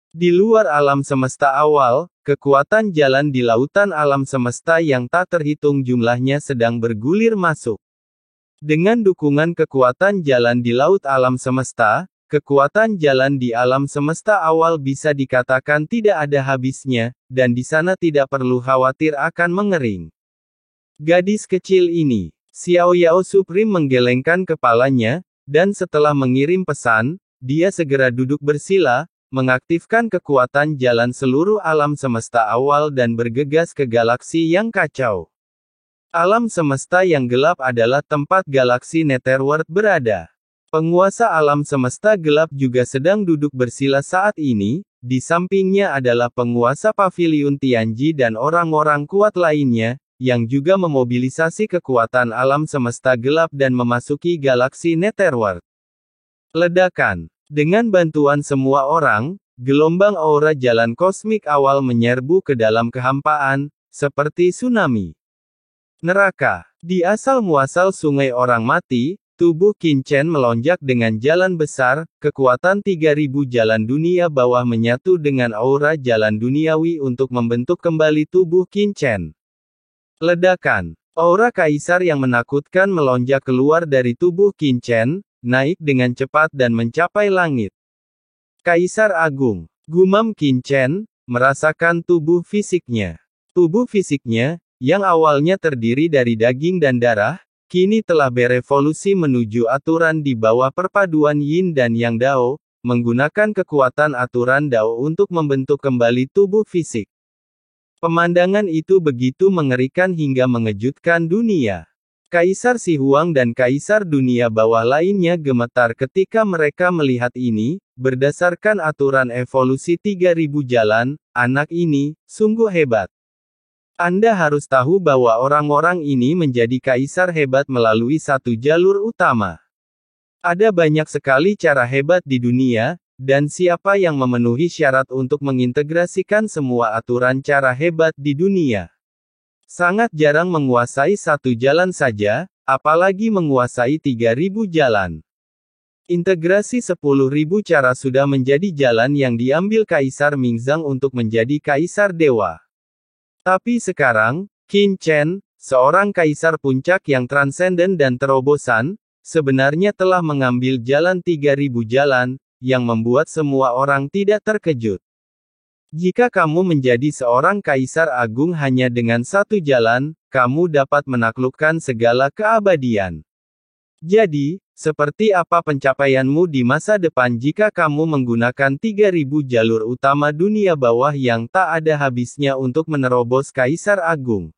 Di luar alam semesta awal, kekuatan jalan di lautan alam semesta yang tak terhitung jumlahnya sedang bergulir masuk. Dengan dukungan kekuatan jalan di laut alam semesta, kekuatan jalan di alam semesta awal bisa dikatakan tidak ada habisnya, dan di sana tidak perlu khawatir akan mengering. Gadis kecil ini, Xiao Yao Supreme menggelengkan kepalanya, dan setelah mengirim pesan, dia segera duduk bersila, mengaktifkan kekuatan jalan seluruh alam semesta awal dan bergegas ke galaksi yang kacau. Alam semesta yang gelap adalah tempat galaksi Netherworld berada. Penguasa alam semesta gelap juga sedang duduk bersila saat ini, di sampingnya adalah penguasa Paviliun Tianji dan orang-orang kuat lainnya, yang juga memobilisasi kekuatan alam semesta gelap dan memasuki galaksi Netherworld. Ledakan. Dengan bantuan semua orang, gelombang aura jalan kosmik awal menyerbu ke dalam kehampaan, seperti tsunami. Neraka. Di asal-muasal sungai orang mati, tubuh Qin Chen melonjak dengan jalan besar, kekuatan 3000 jalan dunia bawah menyatu dengan aura jalan duniawi untuk membentuk kembali tubuh Qin Chen. Ledakan. Aura kaisar yang menakutkan melonjak keluar dari tubuh Qin Chen, naik dengan cepat dan mencapai langit. Kaisar Agung. Gumam Qin Chen, merasakan tubuh fisiknya. Tubuh fisiknya, yang awalnya terdiri dari daging dan darah, kini telah berevolusi menuju aturan di bawah perpaduan Yin dan Yang Dao, menggunakan kekuatan aturan Dao untuk membentuk kembali tubuh fisik. Pemandangan itu begitu mengerikan hingga mengejutkan dunia. Kaisar Si Huang dan Kaisar dunia bawah lainnya gemetar ketika mereka melihat ini, berdasarkan aturan evolusi 3000 jalan, anak ini, sungguh hebat. Anda harus tahu bahwa orang-orang ini menjadi kaisar hebat melalui satu jalur utama. Ada banyak sekali cara hebat di dunia, dan siapa yang memenuhi syarat untuk mengintegrasikan semua aturan cara hebat di dunia? Sangat jarang menguasai satu jalan saja, apalagi menguasai 3000 jalan. Integrasi 10.000 cara sudah menjadi jalan yang diambil Kaisar Mingzang untuk menjadi Kaisar Dewa. Tapi sekarang, Qin Chen, seorang Kaisar Puncak yang transenden dan terobosan, sebenarnya telah mengambil jalan 3000 jalan, yang membuat semua orang tidak terkejut. Jika kamu menjadi seorang Kaisar Agung hanya dengan satu jalan, kamu dapat menaklukkan segala keabadian. Jadi, seperti apa pencapaianmu di masa depan jika kamu menggunakan 3000 jalur utama dunia bawah yang tak ada habisnya untuk menerobos Kaisar Agung?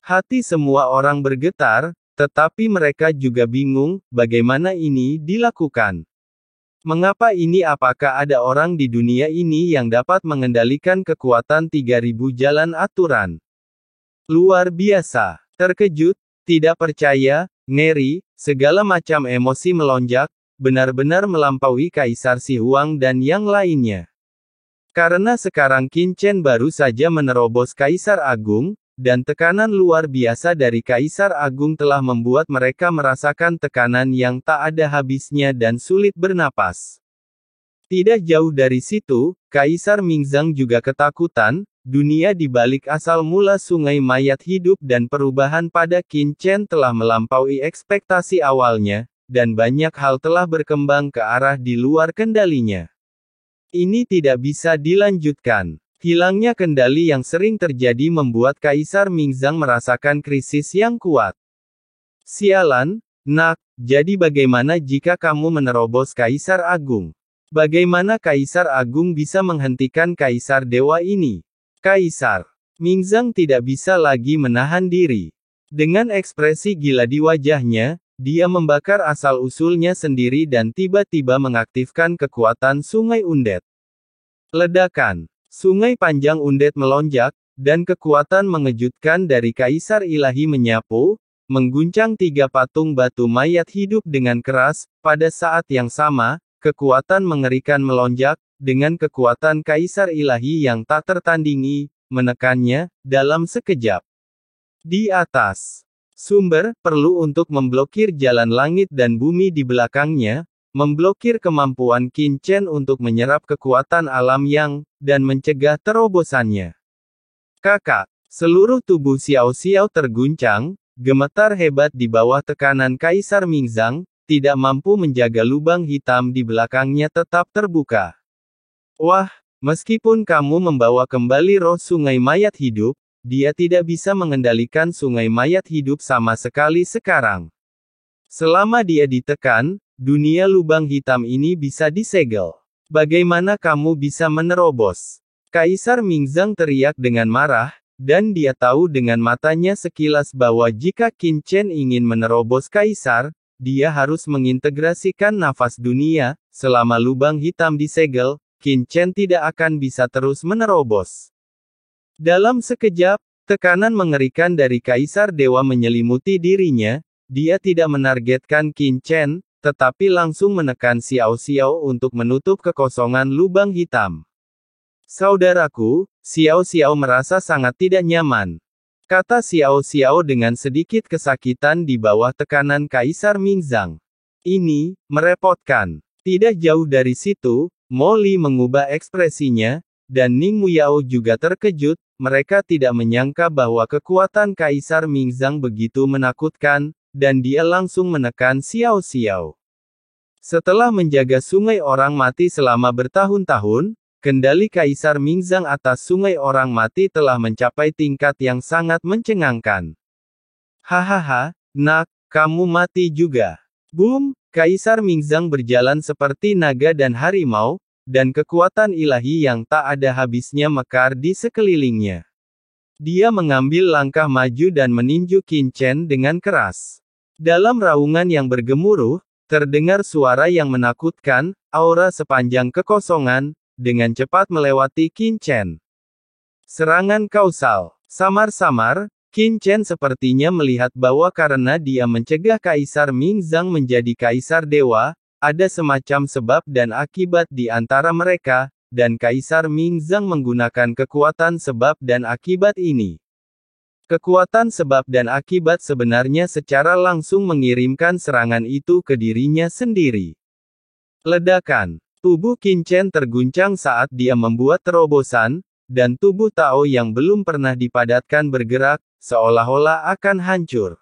Hati semua orang bergetar, tetapi mereka juga bingung, bagaimana ini dilakukan. Mengapa ini? Apakah ada orang di dunia ini yang dapat mengendalikan kekuatan 3000 jalan aturan? Luar biasa. Terkejut, tidak percaya, ngeri, segala macam emosi melonjak, benar-benar melampaui Kaisar Si Huang dan yang lainnya. Karena sekarang Qin Chen baru saja menerobos Kaisar Agung, dan tekanan luar biasa dari Kaisar Agung telah membuat mereka merasakan tekanan yang tak ada habisnya dan sulit bernapas. Tidak jauh dari situ, Kaisar Mingzang juga ketakutan, dunia di balik asal mula sungai mayat hidup dan perubahan pada Qin Chen telah melampaui ekspektasi awalnya, dan banyak hal telah berkembang ke arah di luar kendalinya. Ini tidak bisa dilanjutkan. Hilangnya kendali yang sering terjadi membuat Kaisar Mingzang merasakan krisis yang kuat. Sialan, nak, jadi bagaimana jika kamu menerobos Kaisar Agung? Bagaimana Kaisar Agung bisa menghentikan Kaisar Dewa ini? Kaisar Mingzang tidak bisa lagi menahan diri. Dengan ekspresi gila di wajahnya, dia membakar asal-usulnya sendiri dan tiba-tiba mengaktifkan kekuatan Sungai Undet. Ledakan. Sungai panjang Undet melonjak, dan kekuatan mengejutkan dari Kaisar Ilahi menyapu, mengguncang 3 patung batu mayat hidup dengan keras. Pada saat yang sama, kekuatan mengerikan melonjak, dengan kekuatan Kaisar Ilahi yang tak tertandingi, menekannya, dalam sekejap. Di atas sumber, perlu untuk memblokir jalan langit dan bumi di belakangnya, memblokir kemampuan Qin Chen untuk menyerap kekuatan alam yang, dan mencegah terobosannya. Kakak, seluruh tubuh Xiao Xiao terguncang, gemetar hebat di bawah tekanan Kaisar Mingzang, tidak mampu menjaga lubang hitam di belakangnya tetap terbuka. Wah, meskipun kamu membawa kembali roh sungai mayat hidup, dia tidak bisa mengendalikan sungai mayat hidup sama sekali sekarang. Selama dia ditekan, dunia lubang hitam ini bisa disegel. Bagaimana kamu bisa menerobos? Kaisar Mingzang teriak dengan marah, dan dia tahu dengan matanya sekilas bahwa jika Qin Chen ingin menerobos Kaisar, dia harus mengintegrasikan nafas dunia. Selama lubang hitam disegel, Qin Chen tidak akan bisa terus menerobos. Dalam sekejap, tekanan mengerikan dari Kaisar Dewa menyelimuti dirinya. Dia tidak menargetkan Qin Chen, tetapi langsung menekan Xiao Xiao untuk menutup kekosongan lubang hitam. Saudaraku, Xiao Xiao merasa sangat tidak nyaman. Kata Xiao Xiao dengan sedikit kesakitan di bawah tekanan Kaisar Mingzang. Ini, merepotkan. Tidak jauh dari situ, Mo Li mengubah ekspresinya, dan Ning Muyao juga terkejut. Mereka tidak menyangka bahwa kekuatan Kaisar Mingzang begitu menakutkan, dan dia langsung menekan Xiao Xiao. Setelah menjaga sungai orang mati selama bertahun-tahun, kendali Kaisar Mingzang atas sungai orang mati telah mencapai tingkat yang sangat mencengangkan. Hahaha, nak, kamu mati juga. Boom, Kaisar Mingzang berjalan seperti naga dan harimau, dan kekuatan ilahi yang tak ada habisnya mekar di sekelilingnya. Dia mengambil langkah maju dan meninju Qin Chen dengan keras. Dalam raungan yang bergemuruh, terdengar suara yang menakutkan, aura sepanjang kekosongan, dengan cepat melewati Qin Chen. Serangan kausal. Samar-samar, Qin Chen sepertinya melihat bahwa karena dia mencegah Kaisar Mingzang menjadi Kaisar Dewa, ada semacam sebab dan akibat di antara mereka, dan Kaisar Mingzang menggunakan kekuatan sebab dan akibat ini. Kekuatan sebab dan akibat sebenarnya secara langsung mengirimkan serangan itu ke dirinya sendiri. Ledakan. Tubuh Qin Chen terguncang saat dia membuat terobosan, dan tubuh Tao yang belum pernah dipadatkan bergerak, seolah-olah akan hancur.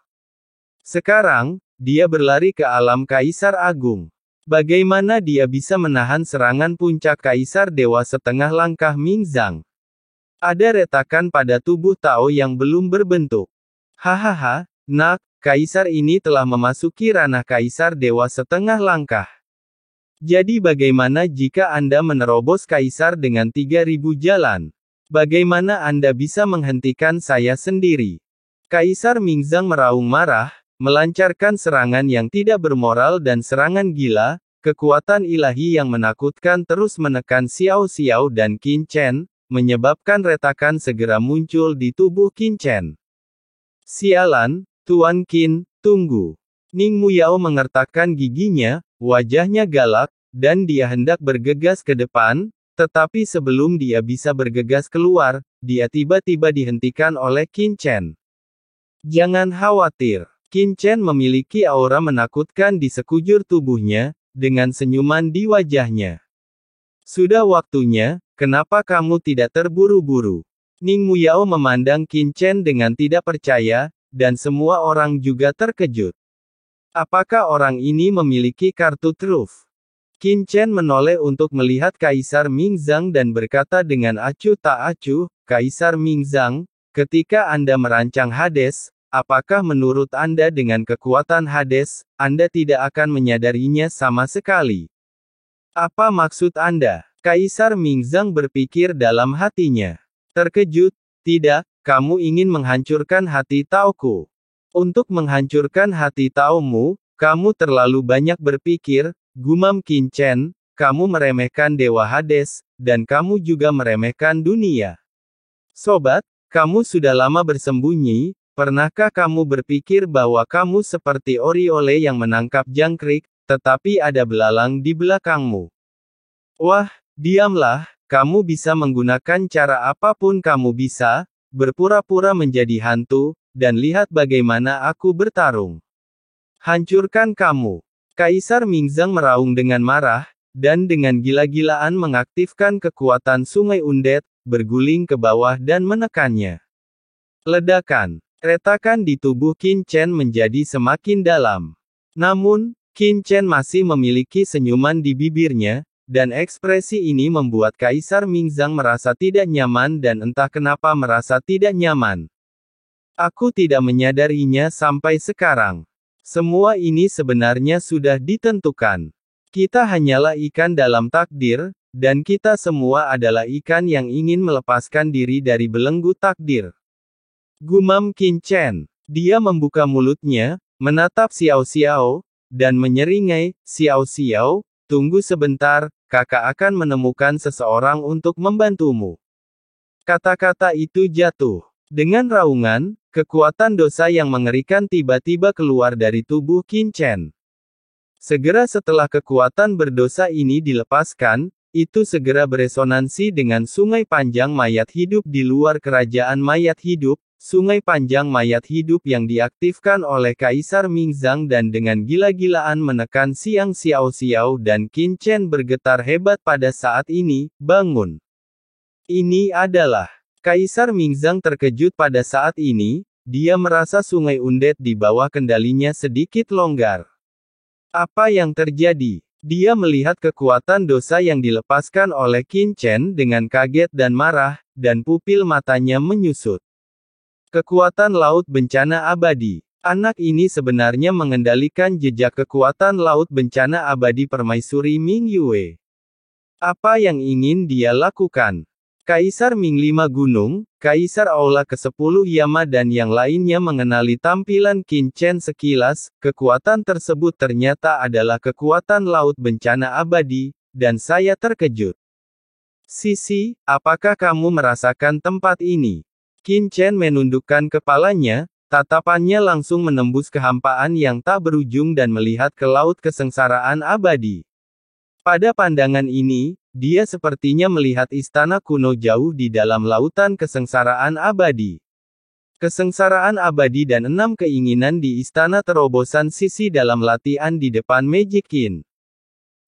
Sekarang, dia berlari ke alam Kaisar Agung. Bagaimana dia bisa menahan serangan puncak Kaisar Dewa setengah langkah Mingzang? Ada retakan pada tubuh Tao yang belum berbentuk. Hahaha, nak, Kaisar ini telah memasuki ranah Kaisar Dewa setengah langkah. Jadi bagaimana jika Anda menerobos Kaisar dengan 3000 jalan? Bagaimana Anda bisa menghentikan saya sendiri? Kaisar Mingzang meraung marah, melancarkan serangan yang tidak bermoral dan serangan gila. Kekuatan ilahi yang menakutkan terus menekan Xiao Xiao dan Qin Chen, menyebabkan retakan segera muncul di tubuh Qin Chen. Sialan, Tuan Qin, tunggu. Ning Muyao mengertakkan giginya, wajahnya galak, dan dia hendak bergegas ke depan, tetapi sebelum dia bisa bergegas keluar, dia tiba-tiba dihentikan oleh Qin Chen. Jangan khawatir. Qin Chen memiliki aura menakutkan di sekujur tubuhnya, dengan senyuman di wajahnya. Sudah waktunya, kenapa kamu tidak terburu-buru? Ning Muyao memandang Qin Chen dengan tidak percaya, dan semua orang juga terkejut. Apakah orang ini memiliki kartu truf? Qin Chen menoleh untuk melihat Kaisar Mingzang dan berkata dengan acuh tak acuh, Kaisar Mingzang, ketika Anda merancang Hades, apakah menurut Anda dengan kekuatan Hades, Anda tidak akan menyadarinya sama sekali? Apa maksud Anda? Kaisar Mingzang berpikir dalam hatinya. Terkejut, tidak, kamu ingin menghancurkan hati Taoku. Untuk menghancurkan hati Taomu, kamu terlalu banyak berpikir, gumam Qin Chen, kamu meremehkan Dewa Hades, dan kamu juga meremehkan dunia. Sobat, kamu sudah lama bersembunyi, pernahkah kamu berpikir bahwa kamu seperti Oriole yang menangkap jangkrik, tetapi ada belalang di belakangmu? Wah, diamlah, kamu bisa menggunakan cara apapun kamu bisa, berpura-pura menjadi hantu, dan lihat bagaimana aku bertarung. Hancurkan kamu. Kaisar Mingzang meraung dengan marah, dan dengan gila-gilaan mengaktifkan kekuatan Sungai Undet, berguling ke bawah dan menekannya. Ledakan. Retakan di tubuh Qin Chen menjadi semakin dalam. Namun, Qin Chen masih memiliki senyuman di bibirnya, dan ekspresi ini membuat Kaisar Mingzang merasa tidak nyaman dan entah kenapa merasa tidak nyaman. Aku tidak menyadarinya sampai sekarang. Semua ini sebenarnya sudah ditentukan. Kita hanyalah ikan dalam takdir, dan kita semua adalah ikan yang ingin melepaskan diri dari belenggu takdir. Gumam Qin Chen. Dia membuka mulutnya, menatap Xiao Xiao, dan menyeringai, Xiao Xiao, tunggu sebentar, kakak akan menemukan seseorang untuk membantumu. Kata-kata itu jatuh. Dengan raungan, kekuatan dosa yang mengerikan tiba-tiba keluar dari tubuh Qin Chen. Segera setelah kekuatan berdosa ini dilepaskan, itu segera beresonansi dengan sungai panjang mayat hidup di luar kerajaan mayat hidup, sungai panjang mayat hidup yang diaktifkan oleh Kaisar Mingzang dan dengan gila-gilaan menekan Xiang Xiao Xiao dan Qin Chen bergetar hebat pada saat ini, bangun. Ini adalah Kaisar Mingzang terkejut pada saat ini, dia merasa Sungai Undet di bawah kendalinya sedikit longgar. Apa yang terjadi? Dia melihat kekuatan dosa yang dilepaskan oleh Qin Chen dengan kaget dan marah, dan pupil matanya menyusut. Kekuatan laut bencana abadi. Anak ini sebenarnya mengendalikan jejak kekuatan laut bencana abadi permaisuri Ming Yue. Apa yang ingin dia lakukan? Kaisar Ming 5 Gunung, Kaisar Aula ke-10 Yama dan yang lainnya mengenali tampilan Qin Chen sekilas, kekuatan tersebut ternyata adalah kekuatan laut bencana abadi, dan saya terkejut. Sisi, apakah kamu merasakan tempat ini? Qin Chen menundukkan kepalanya, tatapannya langsung menembus kehampaan yang tak berujung dan melihat ke laut kesengsaraan abadi. Pada pandangan ini, dia sepertinya melihat istana kuno jauh di dalam lautan kesengsaraan abadi. Kesengsaraan abadi dan 6 keinginan di istana terobosan sisi dalam latihan di depan Magic King.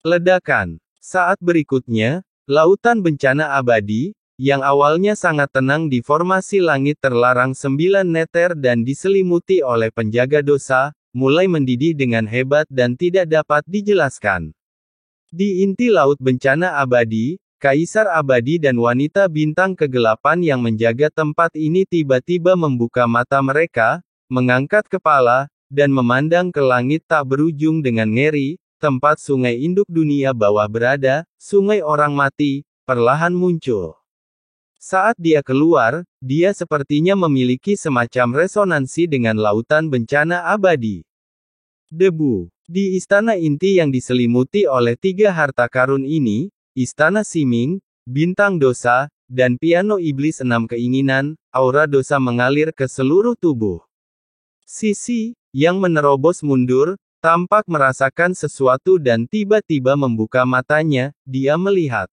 Ledakan. Saat berikutnya, lautan bencana abadi, yang awalnya sangat tenang di formasi langit terlarang 9 meter dan diselimuti oleh penjaga dosa, mulai mendidih dengan hebat dan tidak dapat dijelaskan. Di inti laut bencana abadi, Kaisar Abadi dan wanita bintang kegelapan yang menjaga tempat ini tiba-tiba membuka mata mereka, mengangkat kepala, dan memandang ke langit tak berujung dengan ngeri, tempat sungai induk dunia bawah berada, sungai orang mati, perlahan muncul. Saat dia keluar, dia sepertinya memiliki semacam resonansi dengan lautan bencana abadi. Debu. Di istana inti yang diselimuti oleh 3 harta karun ini, istana Siming, bintang dosa, dan piano iblis 6 keinginan, aura dosa mengalir ke seluruh tubuh. Sisi, yang menerobos mundur, tampak merasakan sesuatu dan tiba-tiba membuka matanya, dia melihat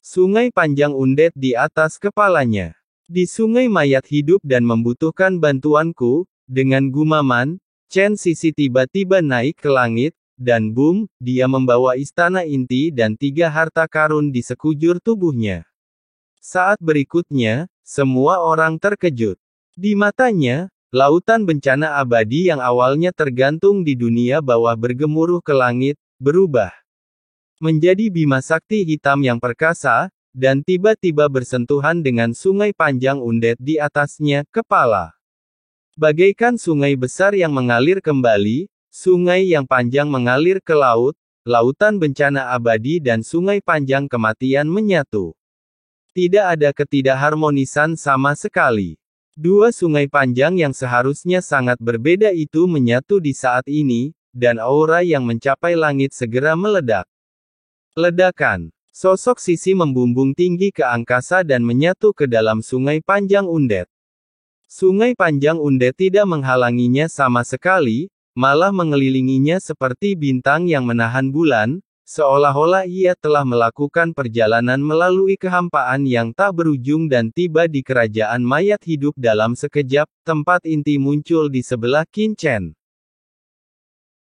sungai panjang Undet di atas kepalanya. Di sungai mayat hidup dan membutuhkan bantuanku, dengan gumaman, Chen Sisi tiba-tiba naik ke langit, dan boom, dia membawa istana inti dan 3 harta karun di sekujur tubuhnya. Saat berikutnya, semua orang terkejut. Di matanya, lautan bencana abadi yang awalnya tergantung di dunia bawah bergemuruh ke langit, berubah menjadi bima sakti hitam yang perkasa, dan tiba-tiba bersentuhan dengan sungai panjang Undet di atasnya, kepala. Bagaikan sungai besar yang mengalir kembali, sungai yang panjang mengalir ke laut, lautan bencana abadi dan sungai panjang kematian menyatu. Tidak ada ketidakharmonisan sama sekali. 2 sungai panjang yang seharusnya sangat berbeda itu menyatu di saat ini, dan aura yang mencapai langit segera meledak. Ledakan. Sosok Sisi membumbung tinggi ke angkasa dan menyatu ke dalam sungai panjang Undet. Sungai panjang Undet tidak menghalanginya sama sekali, malah mengelilinginya seperti bintang yang menahan bulan, seolah-olah ia telah melakukan perjalanan melalui kehampaan yang tak berujung dan tiba di kerajaan mayat hidup dalam sekejap, tempat inti muncul di sebelah Qin Chen.